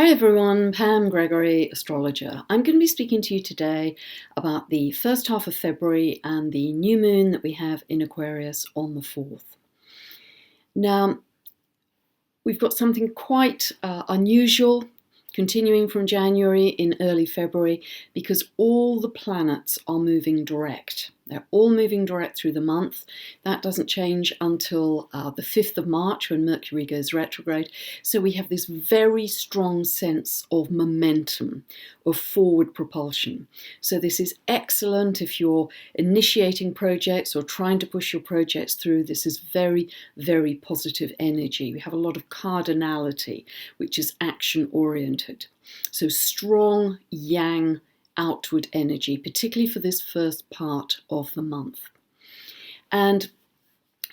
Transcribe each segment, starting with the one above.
Hi everyone, Pam Gregory, astrologer. I'm going to be speaking to you today about the first half of February and the new moon that we have in Aquarius on the 4th. Now, we've got something quite unusual continuing from January in early February because all the planets are moving direct. They're all moving direct through the month. That doesn't change until the 5th of March when Mercury goes retrograde. So we have this very strong sense of momentum, of forward propulsion. So this is excellent if you're initiating projects or trying to push your projects through. This is very, very positive energy. We have a lot of cardinality, which is action oriented. So strong yang outward energy, particularly for this first part of the month. And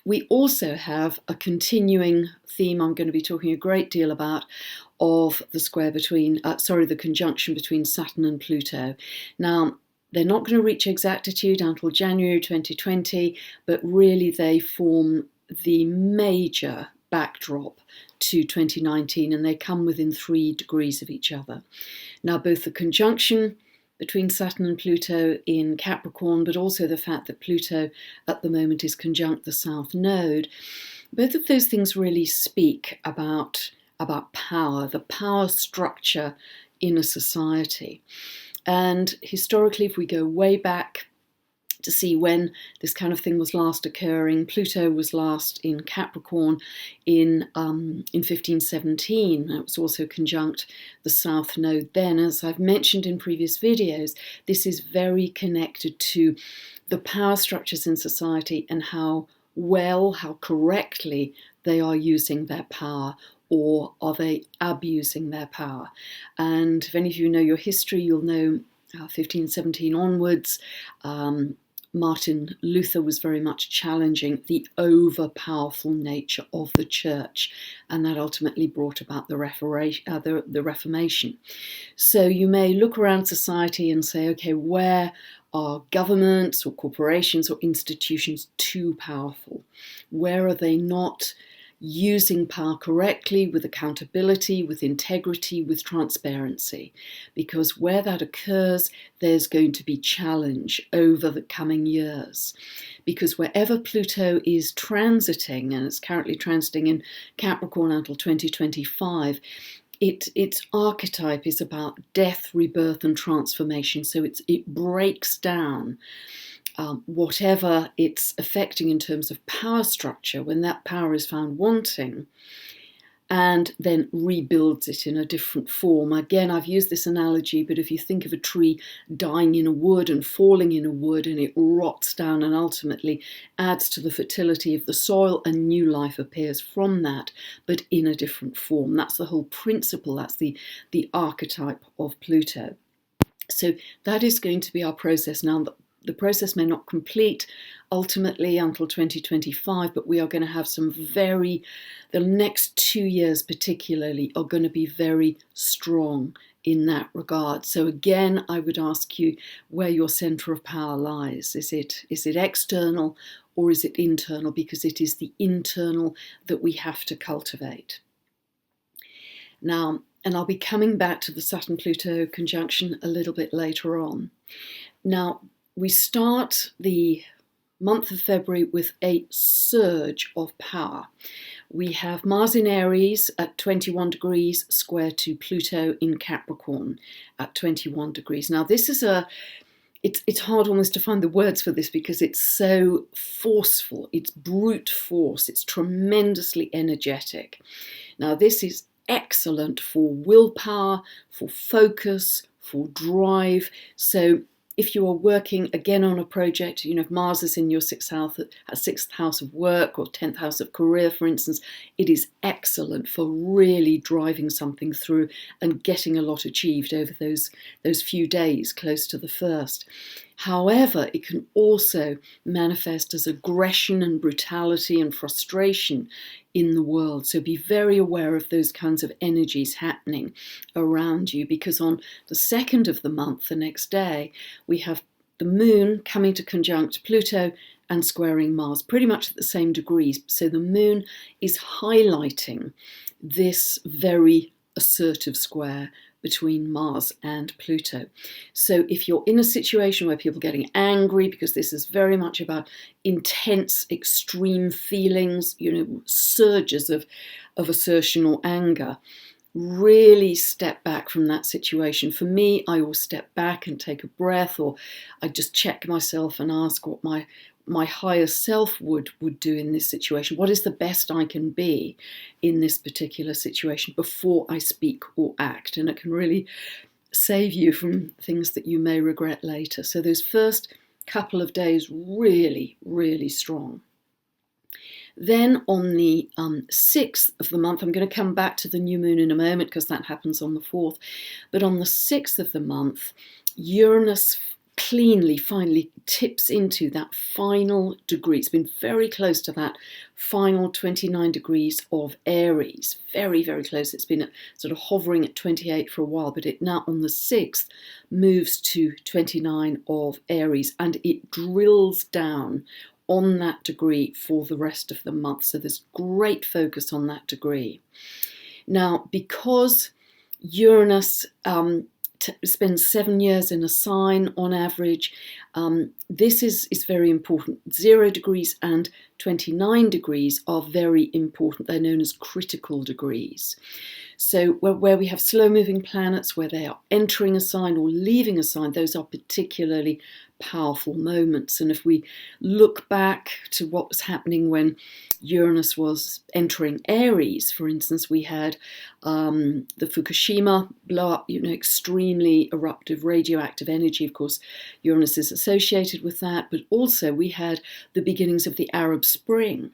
we also have a continuing theme I'm going to be talking a great deal about of the the conjunction between Saturn and Pluto. Now, they're not going to reach exactitude until January 2020, but really they form the major backdrop to 2019, and they come within 3 degrees of each other. Now, both the conjunction between Saturn and Pluto in Capricorn, but also the fact that Pluto at the moment is conjunct the South Node, both of those things really speak about power, the power structure in a society. And historically, if we go way back to see when this kind of thing was last occurring, Pluto was last in Capricorn in 1517. It was also conjunct the South Node then. As I've mentioned in previous videos, this is very connected to the power structures in society and how correctly they are using their power, or are they abusing their power. And if any of you know your history, you'll know 1517 onwards, Martin Luther was very much challenging the over-powerful nature of the church, and that ultimately brought about the Reformation. So you may look around society and say, okay, where are governments or corporations or institutions too powerful? Where are they not using power correctly, with accountability, with integrity, with transparency? Because where that occurs, there's going to be challenge over the coming years. Because wherever Pluto is transiting, and it's currently transiting in Capricorn until 2025, its archetype is about death, rebirth, and transformation. So it breaks down whatever it's affecting in terms of power structure, when that power is found wanting, and then rebuilds it in a different form. Again, I've used this analogy, but if you think of a tree dying in a wood and falling in a wood, and it rots down and ultimately adds to the fertility of the soil, a new life appears from that, but in a different form. That's the whole principle. That's the archetype of Pluto. So that is going to be our process now. The process may not complete ultimately until 2025, but we are going to have the next 2 years particularly are going to be very strong in that regard. So again, I would ask you where your center of power lies. Is it external or is it internal? Because it is the internal that we have to cultivate. Now, and I'll be coming back to the Saturn-Pluto conjunction a little bit later on. Now, we start the month of February with a surge of power. We have Mars in Aries at 21 degrees square to Pluto in Capricorn at 21 degrees. Now, this is it's hard almost to find the words for this because it's so forceful. It's brute force. It's tremendously energetic. Now, this is excellent for willpower, for focus, for drive. So if you are working again on a project, if Mars is in your sixth house of work or 10th house of career, for instance, it is excellent for really driving something through and getting a lot achieved over those few days close to the 1st. However, it can also manifest as aggression and brutality and frustration in the world. So be very aware of those kinds of energies happening around you, because on the 2nd of the month, the next day, we have the moon coming to conjunct Pluto and squaring Mars, pretty much at the same degrees. So the moon is highlighting this very assertive square between Mars and Pluto. So if you're in a situation where people are getting angry, because this is very much about intense, extreme feelings, surges of assertion or anger, really step back from that situation. For me, I will step back and take a breath, or I just check myself and ask what my higher self would do in this situation. What is the best I can be in this particular situation before I speak or act? And it can really save you from things that you may regret later. So those first couple of days, really, really strong. Then on the 6th of the month, I'm going to come back to the new moon in a moment because that happens on the 4th. But on the 6th of the month, Uranus finally tips into that final degree. It's been very close to that final 29 degrees of Aries. Very, very close. It's been sort of hovering at 28 for a while, but it now on the 6th moves to 29 of Aries, and it drills down on that degree for the rest of the month. So there's great focus on that degree. Now, because Uranus spends 7 years in a sign on average, this is very important. 0 degrees and 29 degrees are very important. They're known as critical degrees. So where we have slow-moving planets, where they are entering a sign or leaving a sign, those are particularly powerful moments. And if we look back to what was happening when Uranus was entering Aries, for instance, we had the Fukushima blow up, extremely eruptive radioactive energy. Of course, Uranus is associated with that, but also we had the beginnings of the Arab Spring.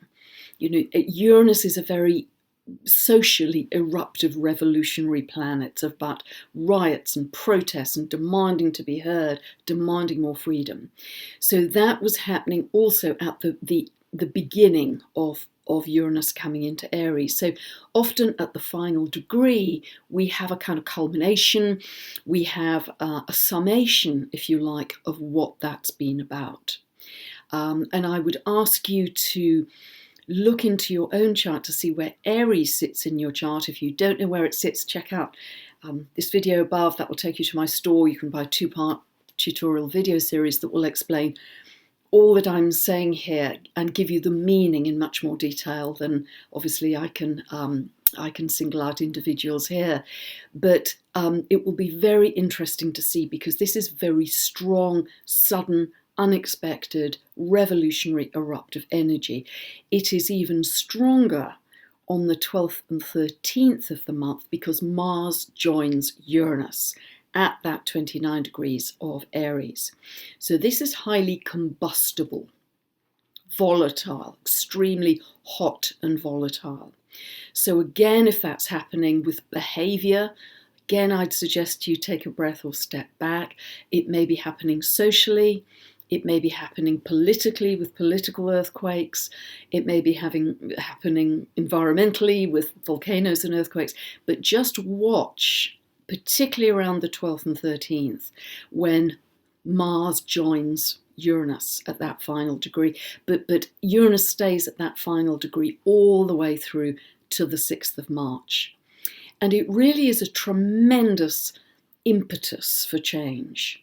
Uranus is a very socially eruptive revolutionary planet about riots and protests and demanding to be heard, demanding more freedom. So that was happening also at the beginning of Uranus coming into Aries. So often at the final degree, we have a kind of culmination, we have a summation, if you like, of what that's been about. And I would ask you to look into your own chart to see where Aries sits in your chart. If you don't know where it sits, check out this video above. That will take you to my store. You can buy a 2-part tutorial video series that will explain all that I'm saying here and give you the meaning in much more detail than obviously I can single out individuals here. But it will be very interesting to see, because this is very strong, sudden, unexpected, revolutionary, eruptive energy. It is even stronger on the 12th and 13th of the month because Mars joins Uranus at that 29 degrees of Aries. So this is highly combustible, volatile, extremely hot and volatile. So again, if that's happening with behavior, again, I'd suggest you take a breath or step back. It may be happening socially. It may be happening politically with political earthquakes. It may be happening environmentally with volcanoes and earthquakes. But just watch, particularly around the 12th and 13th, when Mars joins Uranus at that final degree. But Uranus stays at that final degree all the way through to the 6th of March. And it really is a tremendous impetus for change.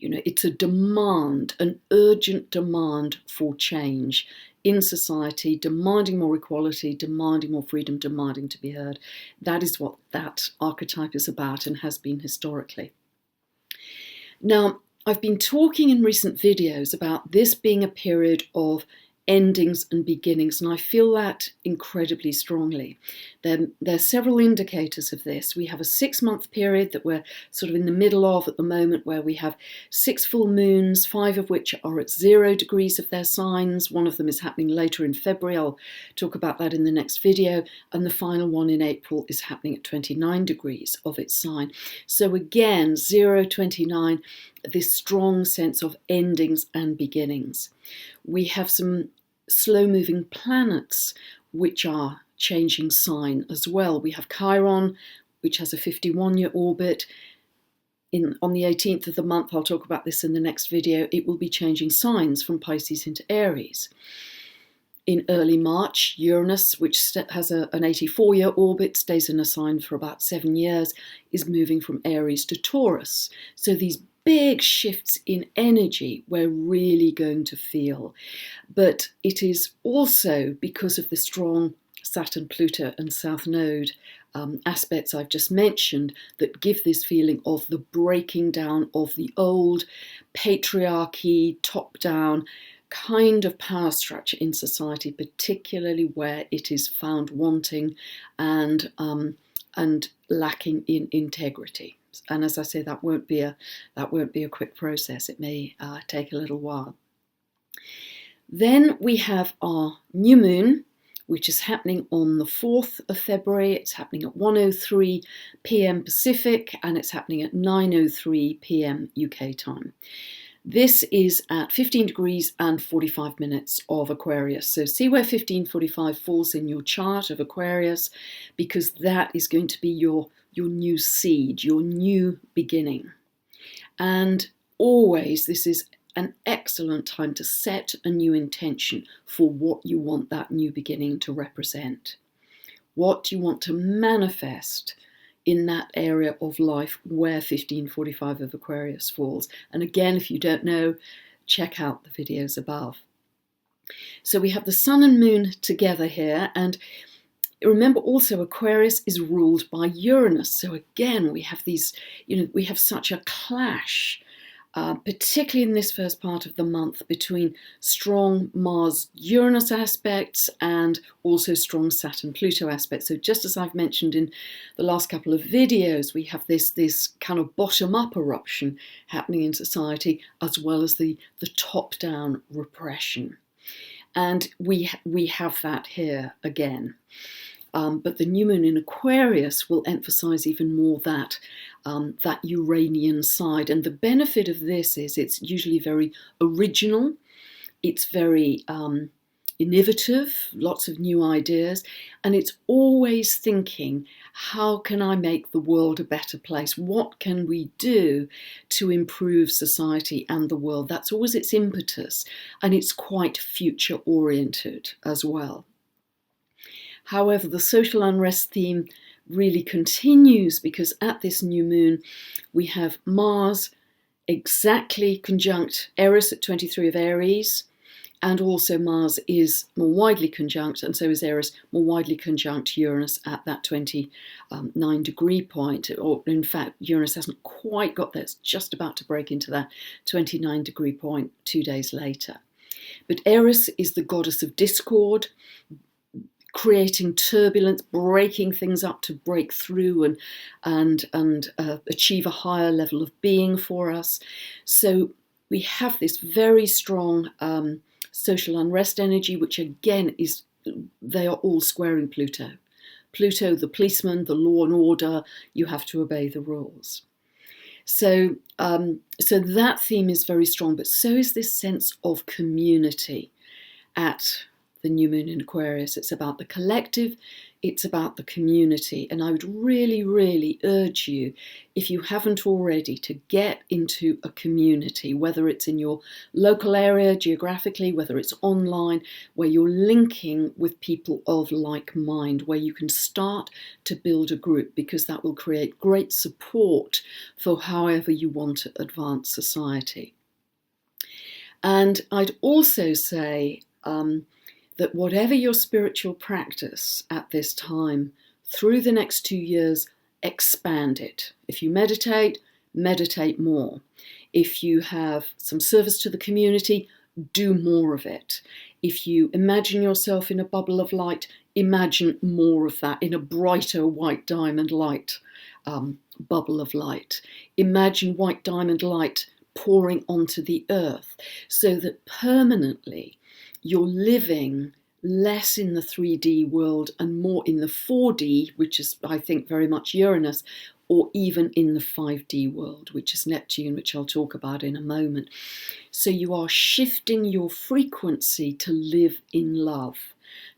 It's a demand, an urgent demand for change in society, demanding more equality, demanding more freedom, demanding to be heard. That is what that archetype is about and has been historically. Now, I've been talking in recent videos about this being a period of endings and beginnings, and I feel that incredibly strongly. There are several indicators of this. We have a 6-month period that we're sort of in the middle of at the moment, where we have 6 full moons, 5 of which are at 0 degrees of their signs. One of them is happening later in February. I'll talk about that in the next video. And the final one in April is happening at 29 degrees of its sign. So again, 0, 29, this strong sense of endings and beginnings. We have some slow-moving planets which are changing sign as well. We have Chiron, which has a 51-year orbit. On the 18th of the month, I'll talk about this in the next video, it will be changing signs from Pisces into Aries. in early March, Uranus, which has an 84-year orbit, stays in a sign for about 7 years, is moving from Aries to Taurus. So these big shifts in energy we're really going to feel. But it is also because of the strong Saturn, Pluto and South Node aspects I've just mentioned that give this feeling of the breaking down of the old patriarchy, top-down kind of power structure in society, particularly where it is found wanting and lacking in integrity. And as I say, that won't be a quick process. It may take a little while. Then we have our new moon, which is happening on the 4th of February. It's happening at 1:03 p.m. Pacific, and it's happening at 9:03 p.m. UK time. This is at 15 degrees and 45 minutes of Aquarius. So see where 1545 falls in your chart of Aquarius, because that is going to be your new seed, your new beginning. And always this is an excellent time to set a new intention for what you want that new beginning to represent. What you want to manifest in that area of life where 1545 of Aquarius falls. And again, if you don't know, check out the videos above. So we have the Sun and Moon together here, and remember also Aquarius is ruled by Uranus. So again, we have these, we have such a clash, particularly in this first part of the month, between strong Mars-Uranus aspects and also strong Saturn-Pluto aspects. So just as I've mentioned in the last couple of videos, we have this kind of bottom-up eruption happening in society, as well as the top-down repression. And we have that here again. But the new moon in Aquarius will emphasize even more that Uranian side. And the benefit of this is it's usually very original, it's very innovative, lots of new ideas, and it's always thinking, how can I make the world a better place? What can we do to improve society and the world? That's always its impetus, and it's quite future oriented as well. However, the social unrest theme really continues, because at this new moon we have Mars exactly conjunct Eris at 23 of Aries, and also Mars is more widely conjunct, and so is Eris, more widely conjunct Uranus at that 29 degree point. Or in fact, Uranus hasn't quite got there, it's just about to break into that 29 degree point 2 days later. But Eris is the goddess of discord, creating turbulence, breaking things up to break through and achieve a higher level of being for us. So we have this very strong social unrest energy, which again they are all squaring Pluto. Pluto, the policeman, the law and order, you have to obey the rules. So that theme is very strong, but so is this sense of community at the new moon in Aquarius. It's about the collective, it's about the community. And I would really, really urge you, if you haven't already, to get into a community, whether it's in your local area geographically, whether it's online, where you're linking with people of like mind, where you can start to build a group, because that will create great support for however you want to advance society. And I'd also say, that whatever your spiritual practice at this time, through the next 2 years, expand it. If you meditate, meditate more. If you have some service to the community, do more of it. If you imagine yourself in a bubble of light, imagine more of that in a brighter white diamond light, bubble of light. Imagine white diamond light pouring onto the earth, so that permanently you're living less in the 3D world and more in the 4D, which is, I think, very much Uranus, or even in the 5D world, which is Neptune, which I'll talk about in a moment. So you are shifting your frequency to live in love,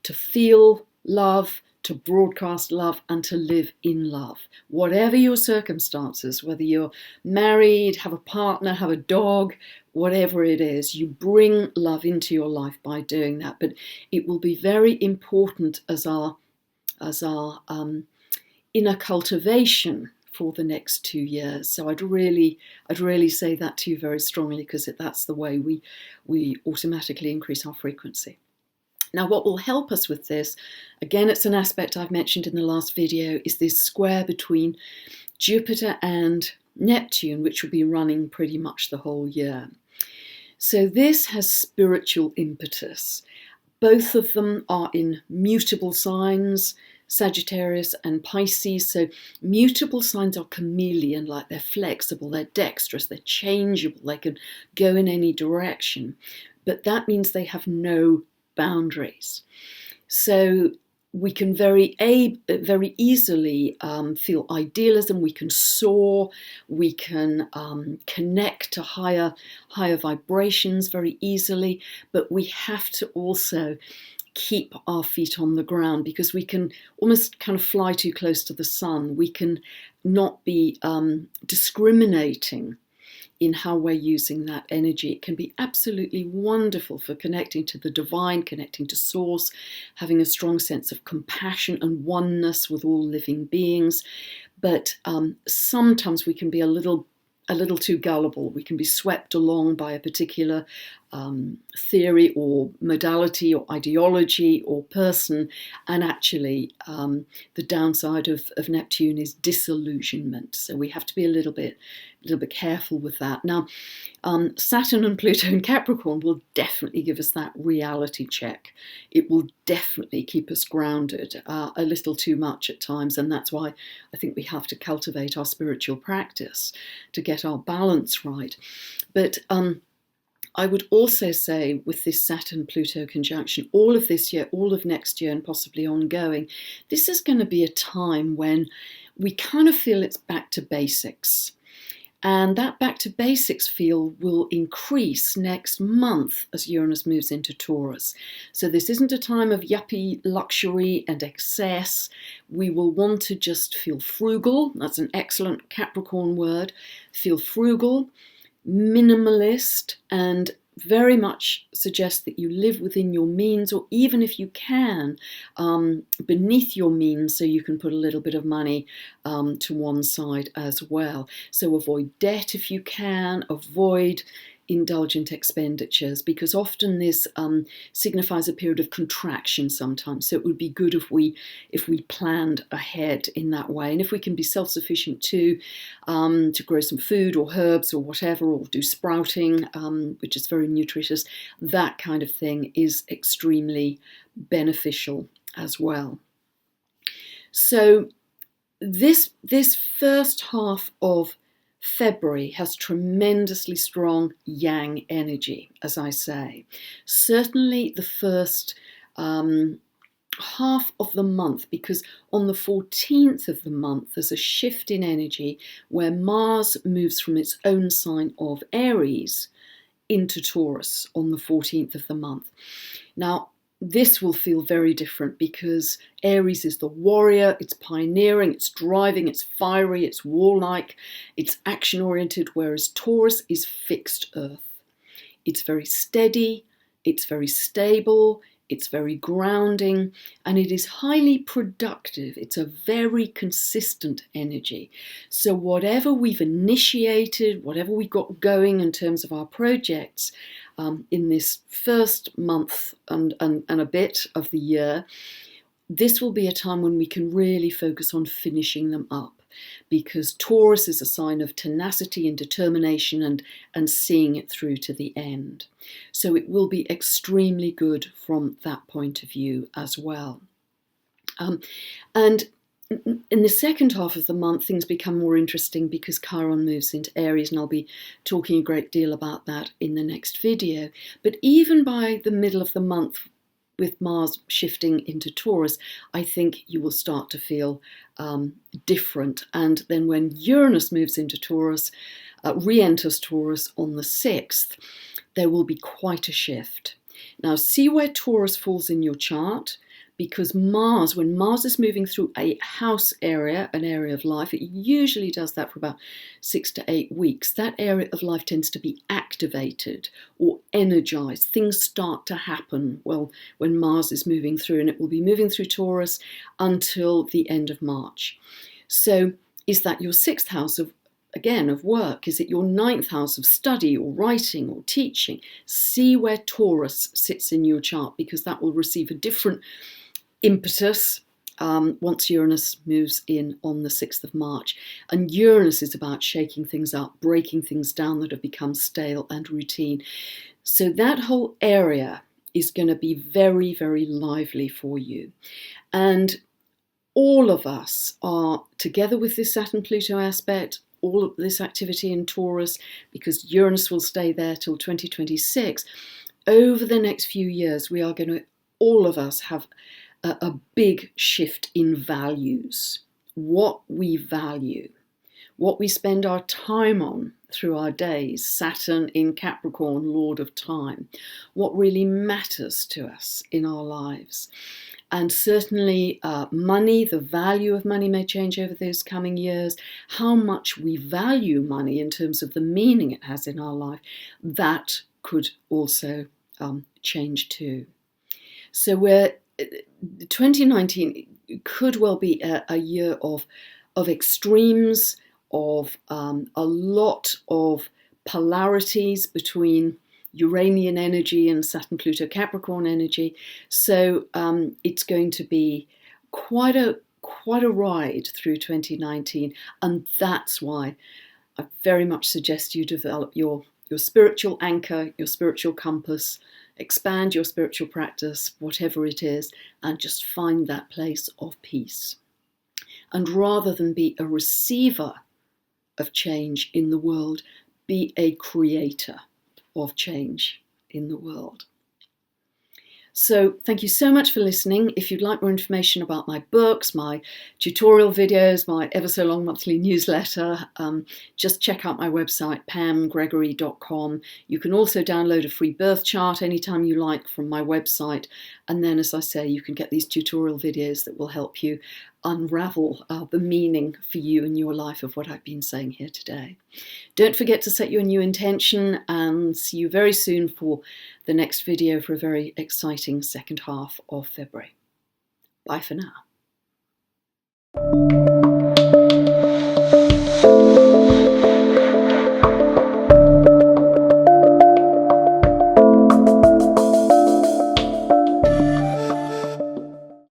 to feel love, to broadcast love and to live in love. Whatever your circumstances, whether you're married, have a partner, have a dog, whatever it is, you bring love into your life by doing that. But it will be very important as our inner cultivation for the next 2 years. So I'd really say that to you very strongly, because that's the way we automatically increase our frequency. Now, what will help us with this, again, it's an aspect I've mentioned in the last video, is this square between Jupiter and Neptune, which will be running pretty much the whole year. So this has spiritual impetus. Both of them are in mutable signs, Sagittarius and Pisces. So mutable signs are chameleon, like they're flexible, they're dexterous, they're changeable, they can go in any direction. But that means they have no boundaries. So we can very easily feel idealism, we can soar, we can connect to higher vibrations very easily, but we have to also keep our feet on the ground, because we can almost kind of fly too close to the sun. We can not be discriminating in how we're using that energy. It can be absolutely wonderful for connecting to the divine, connecting to source, having a strong sense of compassion and oneness with all living beings. But sometimes we can be a little too gullible. We can be swept along by a particular theory or modality or ideology or person, and actually the downside of Neptune is disillusionment. So we have to be a little bit careful with that. Now, Saturn and Pluto in Capricorn will definitely give us that reality check. It will definitely keep us grounded a little too much at times, and that's why I think we have to cultivate our spiritual practice to get our balance right. But I would also say, with this Saturn-Pluto conjunction, all of this year, all of next year, and possibly ongoing, this is going to be a time when we kind of feel it's back to basics. And that back to basics feel will increase next month as Uranus moves into Taurus. So this isn't a time of yuppie luxury and excess. We will want to just feel frugal. That's an excellent Capricorn word. Feel frugal, minimalist, and very much suggest that you live within your means, or even if you can, beneath your means, so you can put a little bit of money to one side as well. So avoid debt if you can, avoid indulgent expenditures, because often this signifies a period of contraction sometimes. So it would be good if we planned ahead in that way, and if we can be self-sufficient too, to grow some food or herbs or whatever, or do sprouting, which is very nutritious. That kind of thing is extremely beneficial as well. So this first half of February has tremendously strong yang energy, as I say. Certainly the first half of the month, because on the 14th of the month there's a shift in energy where Mars moves from its own sign of Aries into Taurus on the 14th of the month. Now, this will feel very different, because Aries is the warrior, it's pioneering, it's driving, it's fiery, it's warlike, it's action-oriented, whereas Taurus is fixed earth. It's very steady, it's very stable, it's very grounding, and it is highly productive. It's a very consistent energy. So whatever we've initiated, whatever we've got going in terms of our projects, in this first month and a bit of the year, this will be a time when we can really focus on finishing them up, because Taurus is a sign of tenacity and determination and seeing it through to the end. So it will be extremely good from that point of view as well. And in the second half of the month, things become more interesting because Chiron moves into Aries, and I'll be talking a great deal about that in the next video. But even by the middle of the month, with Mars shifting into Taurus, I think you will start to feel different. And then when Uranus moves into Taurus, re-enters Taurus on the 6th, there will be quite a shift. Now, see where Taurus falls in your chart, because Mars, when Mars is moving through a house area, an area of life, it usually does that for about 6 to 8 weeks. That area of life tends to be activated or energized. Things start to happen, well, when Mars is moving through, and it will be moving through Taurus until the end of March. So is that your 6th house of, again, of work? Is it your 9th house of study or writing or teaching? See where Taurus sits in your chart, because that will receive a different impetus once Uranus moves in on the 6th of March. And Uranus is about shaking things up, breaking things down that have become stale and routine. So that whole area is going to be very, very lively for you. And all of us are, together with this Saturn-Pluto aspect, all of this activity in Taurus, because Uranus will stay there till 2026, over the next few years, we are going to, all of us, have a big shift in values. What we value, what we spend our time on through our days. Saturn in Capricorn, Lord of Time. What really matters to us in our lives. And certainly money, the value of money may change over those coming years. How much we value money in terms of the meaning it has in our life, that could also change too. So 2019 could well be a year of extremes, of a lot of polarities between Uranian energy and Saturn-Pluto Capricorn energy. So it's going to be quite a ride through 2019, and that's why I very much suggest you develop your spiritual anchor, your spiritual compass, expand your spiritual practice, whatever it is, and just find that place of peace. And rather than be a receiver of change in the world, be a creator of change in the world. So thank you so much for listening. If you'd like more information about my books, my tutorial videos, my ever so long monthly newsletter, just check out my website, pamgregory.com. You can also download a free birth chart anytime you like from my website. And then, as I say, you can get these tutorial videos that will help you unravel the meaning for you in your life of what I've been saying here today. Don't forget to set your new intention, and see you very soon for the next video for a very exciting second half of February. Bye for now.